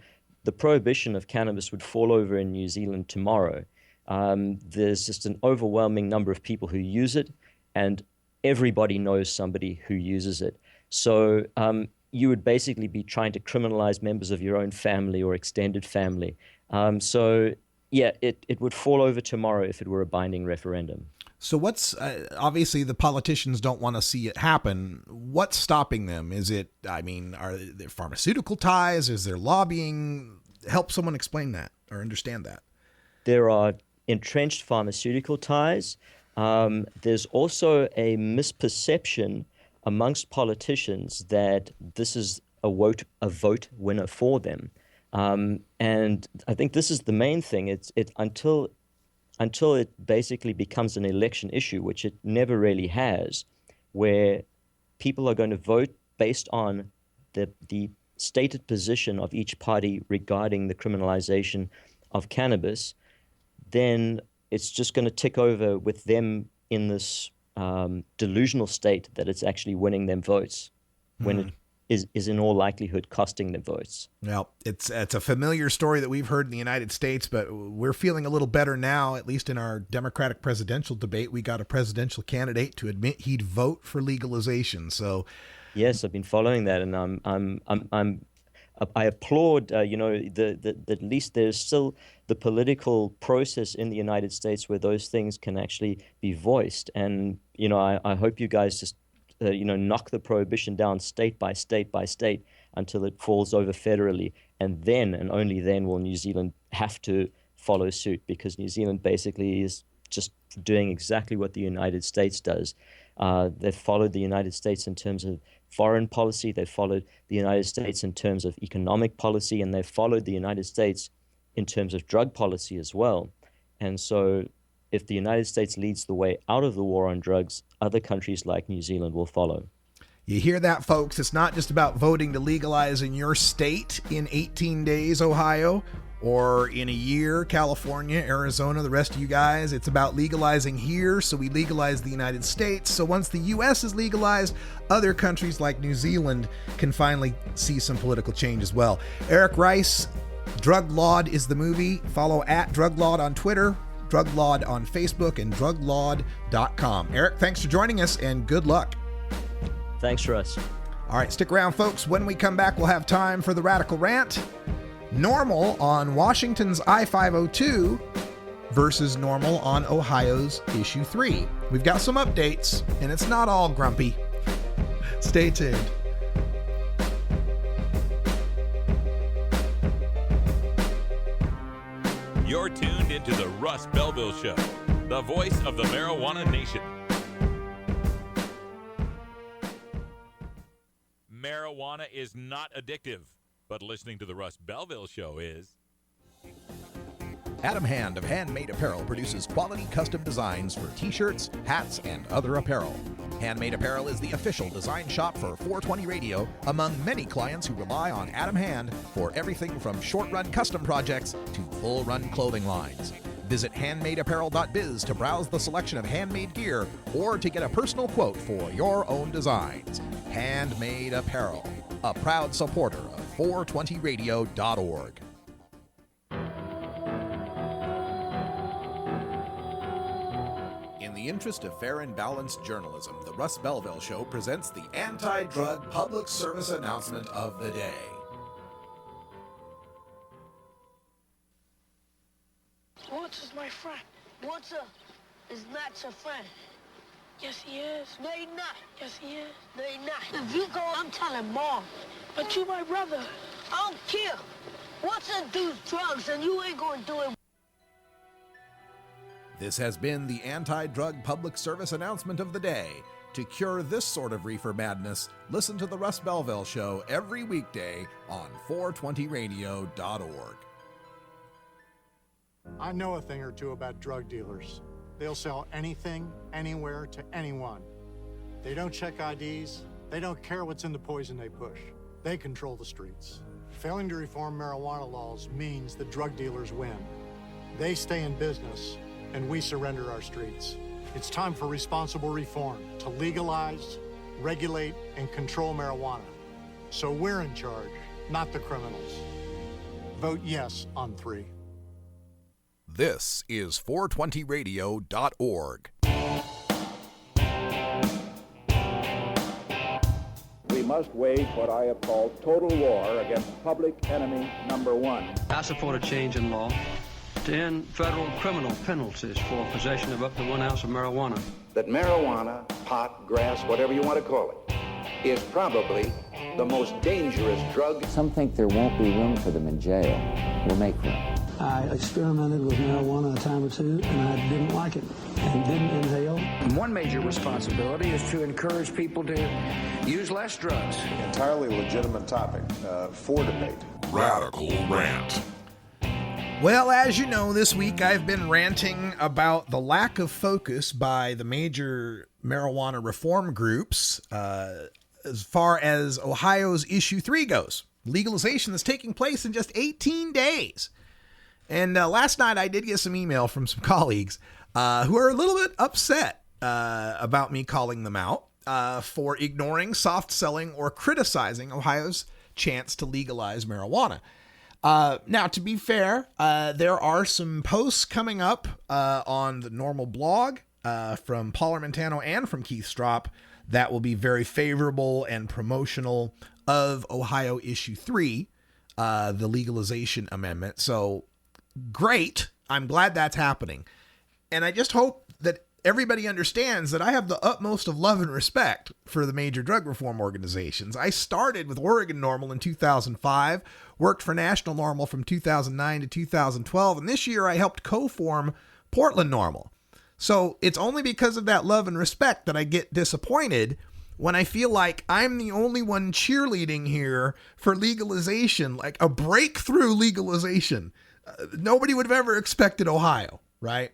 the prohibition of cannabis would fall over in New Zealand tomorrow. There's just an overwhelming number of people who use it, and everybody knows somebody who uses it. So you would basically be trying to criminalize members of your own family or extended family. So yeah, it would fall over tomorrow if it were a binding referendum. So what's obviously the politicians don't want to see it happen. What's stopping them? Is it, are there pharmaceutical ties? Is there lobbying? Help someone explain that or understand that. There are entrenched pharmaceutical ties. There's also a misperception amongst politicians that this is a vote winner for them. And I think this is the main thing. It's until it basically becomes an election issue, which it never really has, where people are going to vote based on the stated position of each party regarding the criminalization of cannabis, then it's just going to tick over with them in this delusional state that it's actually winning them votes when it is in all likelihood costing them votes. Well, it's a familiar story that we've heard in the United States, but we're feeling a little better now, at least in our Democratic presidential debate. We got a presidential candidate to admit he'd vote for legalization. So yes, I've been following that, and I applaud, that at least there's still the political process in the United States where those things can actually be voiced. And, I hope you guys just, knock the prohibition down state by state by state until it falls over federally. And then, and only then, will New Zealand have to follow suit, because New Zealand basically is just doing exactly what the United States does. They've followed the United States in terms of foreign policy, they've followed the United States in terms of economic policy, and they've followed the United States in terms of drug policy as well. And so if the United States leads the way out of the war on drugs, other countries like New Zealand will follow. You hear that, folks? It's not just about voting to legalize in your state in 18 days, Ohio, or in a year, California, Arizona, the rest of you guys. It's about legalizing here, so we legalize the United States. So once the U.S. is legalized, other countries like New Zealand can finally see some political change as well. Eric Rice, Drug Laud is the movie. Follow at Drug Laud on Twitter, Drug Laud on Facebook, and druglaud.com. Eric, thanks for joining us, and good luck. Thanks, Russ. All right, stick around, folks. When we come back, we'll have time for the Radical Rant. Normal on Washington's I-502 versus normal on Ohio's Issue 3. We've got some updates, and it's not all grumpy. Stay tuned. You're tuned into the Russ Belville Show, the voice of the marijuana nation. Marijuana is not addictive, but listening to the Russ Belville Show is. Adam Hand of Handmade Apparel produces quality custom designs for t-shirts, hats, and other apparel. Handmade Apparel is the official design shop for 420 Radio, among many clients who rely on Adam Hand for everything from short-run custom projects to full-run clothing lines. Visit handmadeapparel.biz to browse the selection of handmade gear or to get a personal quote for your own designs. Handmade Apparel, a proud supporter of 420radio.org. In the interest of fair and balanced journalism, the Russ Belville Show presents the anti-drug public service announcement of the day. friend. Yes, he is. No, he not. Yes, he is. No, he not. If you go, I'm telling Mom. But you my brother. I don't care. Once I do drugs, and you ain't gonna do it. This has been the anti-drug public service announcement of the day. To cure this sort of reefer madness, listen to the Russ Belville Show every weekday on 420radio.org. I know a thing or two about drug dealers. They'll sell anything, anywhere, to anyone. They don't check IDs. They don't care what's in the poison they push. They control the streets. Failing to reform marijuana laws means the drug dealers win. They stay in business, and we surrender our streets. It's time for responsible reform to legalize, regulate, and control marijuana. So we're in charge, not the criminals. Vote yes on 3. This is 420radio.org. We must wage what I have called total war against public enemy number one. I support a change in law to end federal criminal penalties for possession of up to 1 ounce of marijuana. That marijuana, pot, grass, whatever you want to call it, is probably the most dangerous drug. Some think there won't be room for them in jail. We'll make room. I experimented with marijuana a time or two, and I didn't like it and didn't inhale. One major responsibility is to encourage people to use less drugs. Entirely legitimate topic for debate. Radical Rant. Well, as you know, this week I've been ranting about the lack of focus by the major marijuana reform groups as far as Ohio's Issue 3 goes. Legalization is taking place in just 18 days. And last night I did get some email from some colleagues who are a little bit upset about me calling them out for ignoring, soft selling, or criticizing Ohio's chance to legalize marijuana. Now, to be fair, there are some posts coming up on the normal blog from Paul Armentano and from Keith Stropp that will be very favorable and promotional of Ohio Issue 3, the legalization amendment. So great. I'm glad that's happening. And I just hope that everybody understands that I have the utmost of love and respect for the major drug reform organizations. I started with Oregon NORML in 2005, worked for National NORML from 2009 to 2012, and this year I helped co-form Portland NORML. So it's only because of that love and respect that I get disappointed when I feel like I'm the only one cheerleading here for legalization, like a breakthrough legalization. Nobody would have ever expected Ohio, right?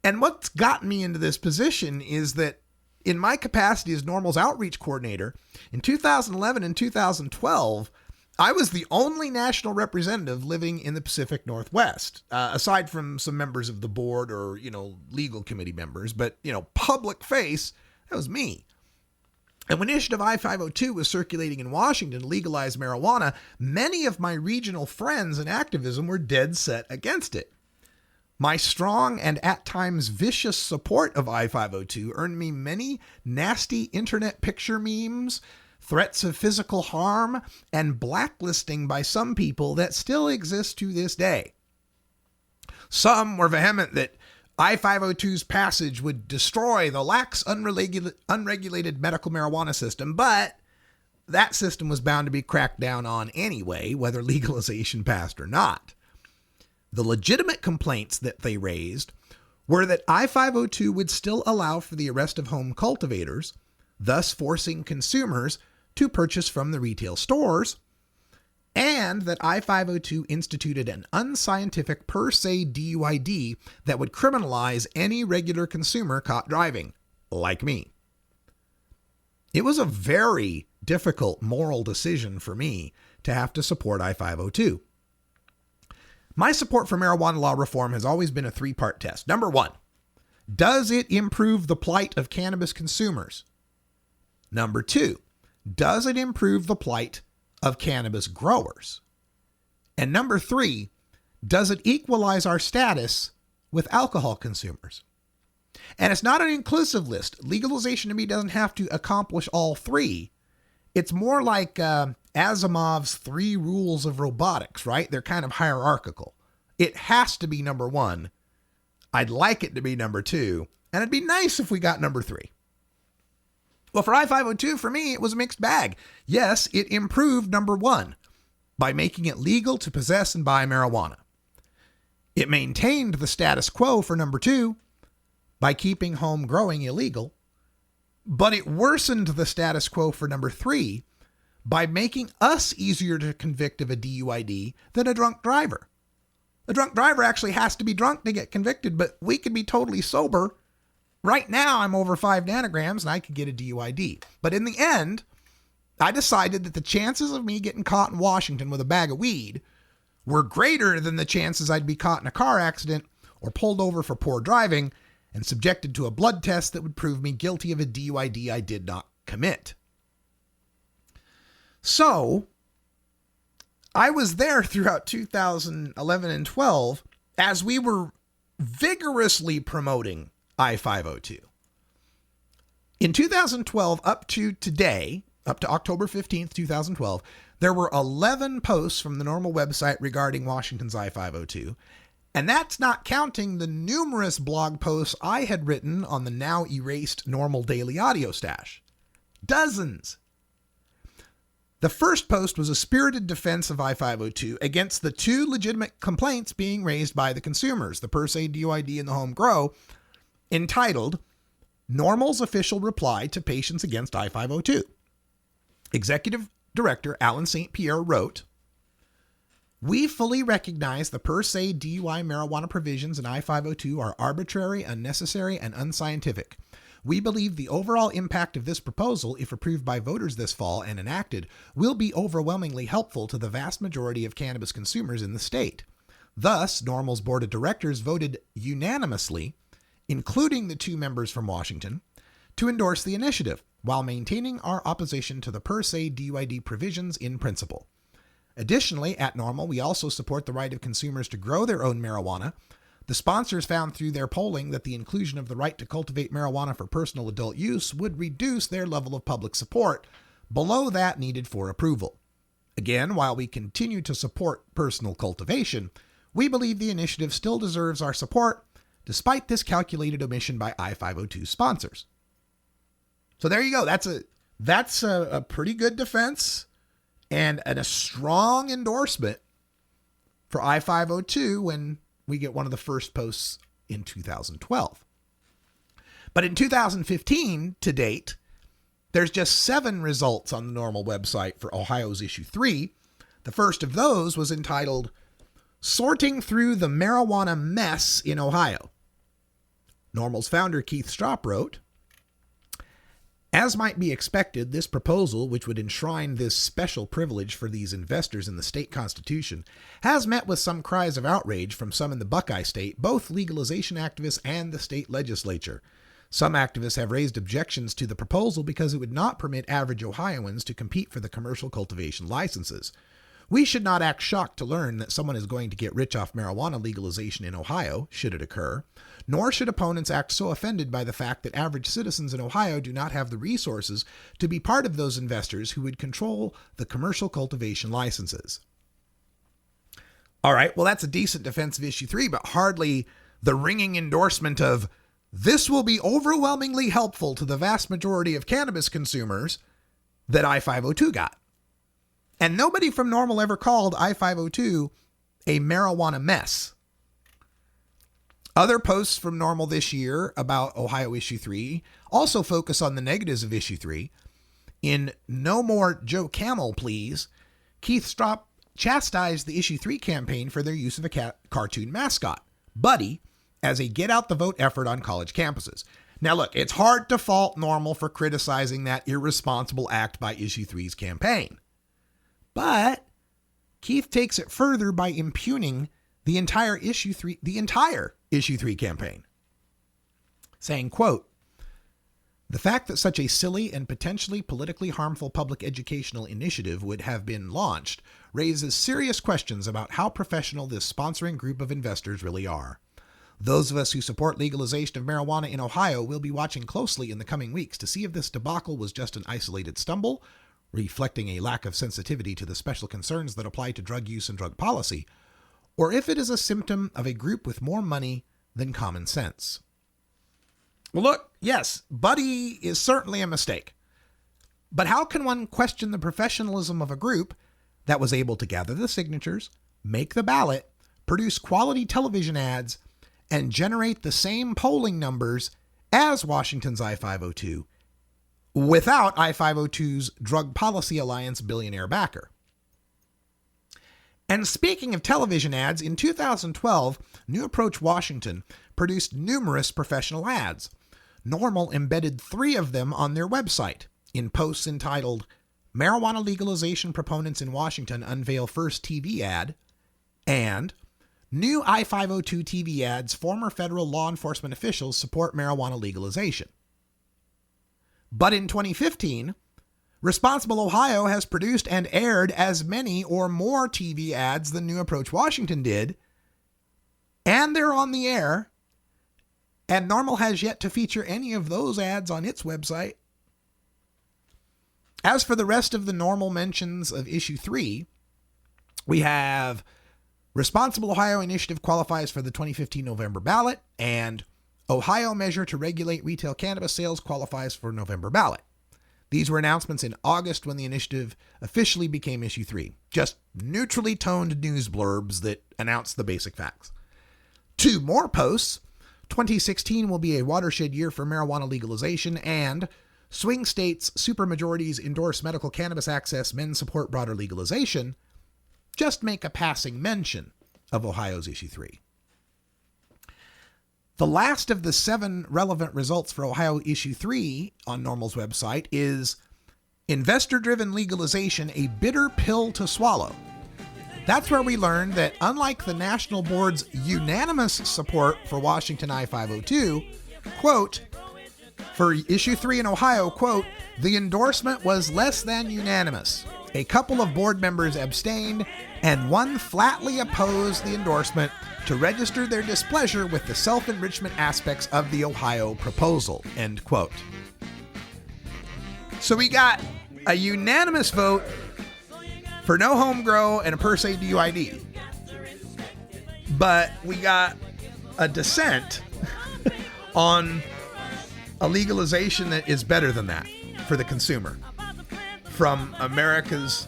And what's gotten me into this position is that in my capacity as NORML's outreach coordinator, in 2011 and 2012, I was the only national representative living in the Pacific Northwest, aside from some members of the board or, legal committee members. But, public face, that was me. And when Initiative I-502 was circulating in Washington to legalize marijuana, many of my regional friends in activism were dead set against it. My strong and at times vicious support of I-502 earned me many nasty internet picture memes, threats of physical harm, and blacklisting by some people that still exist to this day. Some were vehement that I-502's passage would destroy the lax, unregulated medical marijuana system, but that system was bound to be cracked down on anyway, whether legalization passed or not. The legitimate complaints that they raised were that I-502 would still allow for the arrest of home cultivators, thus forcing consumers to purchase from the retail stores, and that I-502 instituted an unscientific per se DUID that would criminalize any regular consumer caught driving, like me. It was a very difficult moral decision for me to have to support I-502. My support for marijuana law reform has always been a three-part test. Number one, does it improve the plight of cannabis consumers? Number two, does it improve the plight of cannabis growers? And number three, does it equalize our status with alcohol consumers? And it's not an inclusive list. Legalization to me doesn't have to accomplish all three. It's more like Asimov's 3 rules of robotics, right? They're kind of hierarchical. It has to be number one. I'd like it to be number two, And it'd be nice if we got number 3. Well, for I-502, for me, it was a mixed bag. Yes, it improved number 1 by making it legal to possess and buy marijuana. It maintained the status quo for number 2 by keeping home growing illegal. But it worsened the status quo for number 3 by making us easier to convict of a DUID than a drunk driver. A drunk driver actually has to be drunk to get convicted, but we could be totally sober. Right now, I'm over 5 nanograms and I could get a DUID. But in the end, I decided that the chances of me getting caught in Washington with a bag of weed were greater than the chances I'd be caught in a car accident or pulled over for poor driving and subjected to a blood test that would prove me guilty of a DUID I did not commit. So, I was there throughout 2011 and 12 as we were vigorously promoting I-502. In 2012 up to today, up to October 15th, 2012, there were 11 posts from the Normal website regarding Washington's I-502, and that's not counting the numerous blog posts I had written on the now erased Normal Daily Audio Stash. Dozens. The first post was a spirited defense of I-502 against the 2 legitimate complaints being raised by the consumers, the per se DUID and the home grow, entitled Normal's Official Reply to Patients Against I-502. Executive Director Alan St. Pierre wrote, "We fully recognize the per se DUI marijuana provisions in I-502 are arbitrary, unnecessary, and unscientific. We believe the overall impact of this proposal, if approved by voters this fall and enacted, will be overwhelmingly helpful to the vast majority of cannabis consumers in the state. Thus, Normal's board of directors voted unanimously, including the 2 members from Washington, to endorse the initiative, while maintaining our opposition to the per se DUID provisions in principle. Additionally, at Normal, we also support the right of consumers to grow their own marijuana. The sponsors found through their polling that the inclusion of the right to cultivate marijuana for personal adult use would reduce their level of public support below that needed for approval. Again, while we continue to support personal cultivation, we believe the initiative still deserves our support, despite this calculated omission by I-502 sponsors." So there you go. That's a pretty good defense and a strong endorsement for I-502 when we get one of the first posts in 2012. But in 2015, to date, there's just 7 results on the Normal website for Ohio's issue 3. The first of those was entitled Sorting Through the Marijuana Mess in Ohio. Normal's founder, Keith Stropp, wrote, "As might be expected, this proposal, which would enshrine this special privilege for these investors in the state constitution, has met with some cries of outrage from some in the Buckeye State, both legalization activists and the state legislature. Some activists have raised objections to the proposal because it would not permit average Ohioans to compete for the commercial cultivation licenses. We should not act shocked to learn that someone is going to get rich off marijuana legalization in Ohio, should it occur, nor should opponents act so offended by the fact that average citizens in Ohio do not have the resources to be part of those investors who would control the commercial cultivation licenses." All right, well, that's a decent defense of issue 3, but hardly the ringing endorsement of this will be overwhelmingly helpful to the vast majority of cannabis consumers that I-502 got. And nobody from Normal ever called I-502 a marijuana mess. Other posts from Normal this year about Ohio issue 3 also focus on the negatives of issue 3. In No More Joe Camel, Please, Keith Stropp chastised the issue 3 campaign for their use of a cartoon mascot, Buddy, as a get-out-the-vote effort on college campuses. Now look, it's hard to fault Normal for criticizing that irresponsible act by issue 3's campaign. But Keith takes it further by impugning the entire issue 3 campaign, saying, quote, "The fact that such a silly and potentially politically harmful public educational initiative would have been launched raises serious questions about how professional this sponsoring group of investors really are. Those of us who support legalization of marijuana in Ohio will be watching closely in the coming weeks to see if this debacle was just an isolated stumble, reflecting a lack of sensitivity to the special concerns that apply to drug use and drug policy, or if it is a symptom of a group with more money than common sense." Well, look, yes, Buddy is certainly a mistake. But how can one question the professionalism of a group that was able to gather the signatures, make the ballot, produce quality television ads, and generate the same polling numbers as Washington's I-502 without I-502's Drug Policy Alliance billionaire backer? And speaking of television ads, in 2012, New Approach Washington produced numerous professional ads. Normal embedded 3 of them on their website in posts entitled Marijuana Legalization Proponents in Washington Unveil First TV Ad and New I-502 TV Ads Former Federal Law Enforcement Officials Support Marijuana Legalization. But in 2015, Responsible Ohio has produced and aired as many or more TV ads than New Approach Washington did, and they're on the air, and Normal has yet to feature any of those ads on its website. As for the rest of the Normal mentions of Issue 3, we have Responsible Ohio Initiative qualifies for the 2015 November ballot, and Ohio Measure to Regulate Retail Cannabis Sales qualifies for November ballot. These were announcements in August when the initiative officially became Issue 3. Just neutrally toned news blurbs that announce the basic facts. 2 more posts. 2016 will be a watershed year for marijuana legalization, and swing states' supermajorities endorse medical cannabis access, men support broader legalization, just make a passing mention of Ohio's Issue 3. The last of the 7 relevant results for Ohio Issue 3 on Normal's website is Investor-Driven Legalization, a Bitter Pill to Swallow. That's where we learned that unlike the National Board's unanimous support for Washington I-502, quote, for Issue 3 in Ohio, quote, the endorsement was less than unanimous. A couple of board members abstained, and one flatly opposed the endorsement to register their displeasure with the self-enrichment aspects of the Ohio proposal, end quote. So we got a unanimous vote for no home grow and a per se DUID. But we got a dissent on a legalization that is better than that for the consumer from America's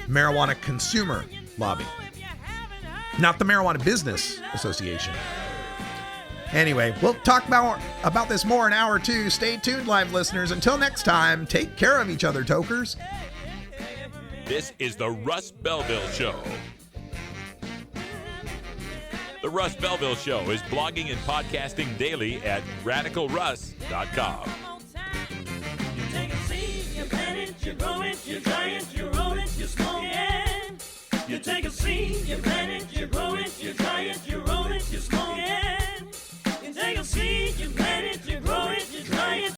Marijuana Consumer Lobby, not the Marijuana Business Association. Anyway, we'll talk about this more in hour 2. Stay tuned, live listeners. Until next time, take care of each other, tokers. This is the Russ Belville Show. The Russ Belville Show is blogging and podcasting daily at RadicalRuss.com. You take a seed, you plant it, you grow it, you dry it, you roll it, you smoke it. You take a seed, you plant it, you grow it, you dry it, you roll it, you smoke it. You take a seed, you plant it, you grow it, you dry it,